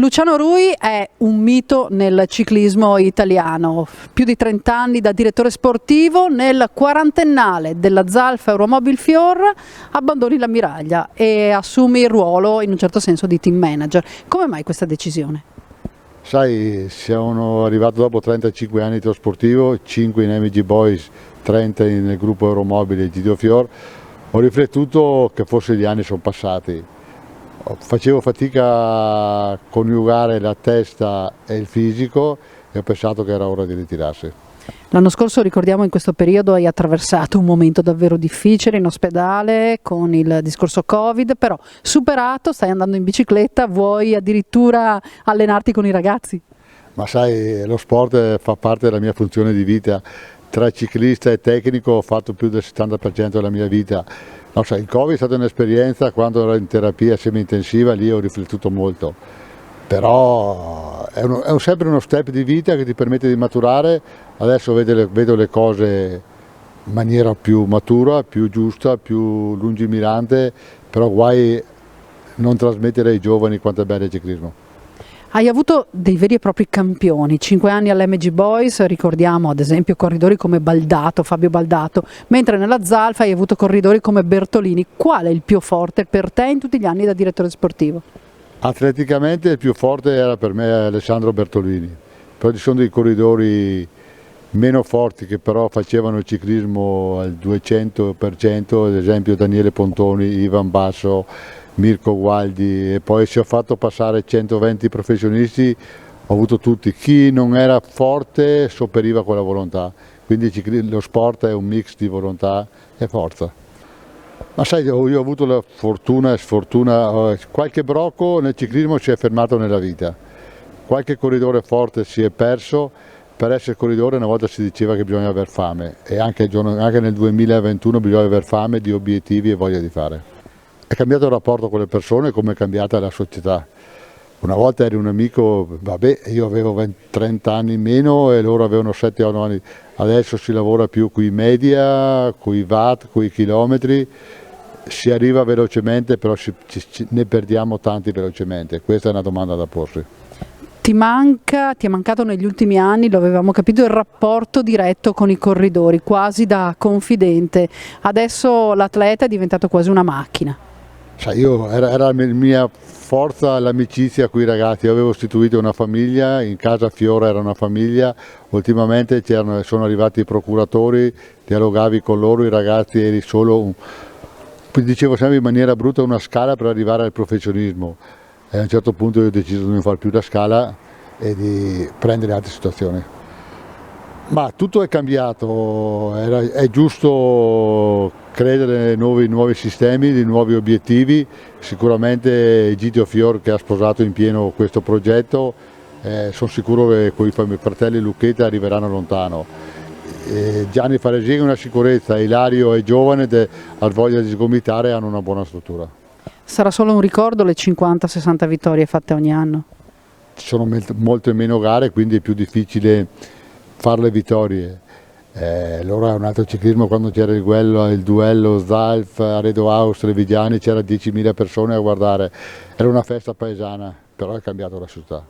Luciano Rui è un mito nel ciclismo italiano, più di 30 anni da direttore sportivo, nel quarantennale della Zalfa Euromobil Fior abbandoni l'ammiraglia e assumi il ruolo in un certo senso di team manager. Come mai questa decisione? Sai, siamo arrivati dopo 35 anni di tiro sportivo, 5 in MG Boys, 30 nel gruppo Euromobile GTO Fior. Ho riflettuto che forse gli anni sono passati. Facevo fatica a coniugare la testa e il fisico e ho pensato che era ora di ritirarsi. L'anno scorso, ricordiamo, in questo periodo hai attraversato un momento davvero difficile in ospedale con il discorso Covid, però superato, stai andando in bicicletta, vuoi addirittura allenarti con i ragazzi? Ma sai, lo sport fa parte della mia funzione di vita. Tra ciclista e tecnico ho fatto più del 70% della mia vita. No, sai, il Covid è stata un'esperienza, quando ero in terapia semi-intensiva lì ho riflettuto molto, però è sempre uno step di vita che ti permette di maturare. Adesso vedo le cose in maniera più matura, più giusta, più lungimirante, però guai non trasmettere ai giovani quanto è bello il ciclismo. Hai avuto dei veri e propri campioni, 5 anni all'MG Boys, ricordiamo ad esempio corridori come Baldato, Fabio Baldato, mentre nella Zalfa hai avuto corridori come Bertolini. Qual è il più forte per te in tutti gli anni da direttore sportivo? Atleticamente il più forte era per me Alessandro Bertolini, però ci sono dei corridori meno forti che però facevano il ciclismo al 200%, ad esempio Daniele Pontoni, Ivan Basso, Mirko Gualdi, e poi se ho fatto passare 120 professionisti ho avuto tutti. Chi non era forte sopperiva con la volontà, quindi lo sport è un mix di volontà e forza. Ma sai, io ho avuto la fortuna e sfortuna, qualche brocco nel ciclismo si è fermato nella vita, qualche corridore forte si è perso. Per essere corridore una volta si diceva che bisogna aver fame, e anche nel 2021 bisogna aver fame di obiettivi e voglia di fare. È cambiato il rapporto con le persone, come è cambiata la società. Una volta eri un amico, vabbè, io avevo 30 anni in meno e loro avevano 7-8 anni. Adesso si lavora più coi media, coi watt, coi chilometri, si arriva velocemente, però ne perdiamo tanti velocemente. Questa è una domanda da porsi. Ti è mancato negli ultimi anni, lo avevamo capito, il rapporto diretto con i corridori, quasi da confidente. Adesso l'atleta è diventato quasi una macchina. Sai, era la mia forza l'amicizia con i ragazzi. Io avevo istituito una famiglia, in casa Fiora era una famiglia, ultimamente sono arrivati i procuratori, dialogavi con loro, i ragazzi eri solo, dicevo sempre in maniera brutta, una scala per arrivare al professionismo. E a un certo punto io ho deciso di non fare più la scala e di prendere altre situazioni. Ma tutto è cambiato, è giusto credere nei nuovi sistemi, nei nuovi obiettivi. Sicuramente GTO Fior, che ha sposato in pieno questo progetto, sono sicuro che con i fratelli Lucchetta arriveranno lontano. Gianni Faresi è una sicurezza, Ilario è giovane, ha voglia di sgomitare e hanno una buona struttura. Sarà solo un ricordo le 50-60 vittorie fatte ogni anno? Ci sono molte meno gare, quindi è più difficile fare le vittorie. Allora è un altro ciclismo, quando c'era il duello Zalf, Aredo Austria, Trevigiani, c'era 10.000 persone a guardare, era una festa paesana, però è cambiato la città.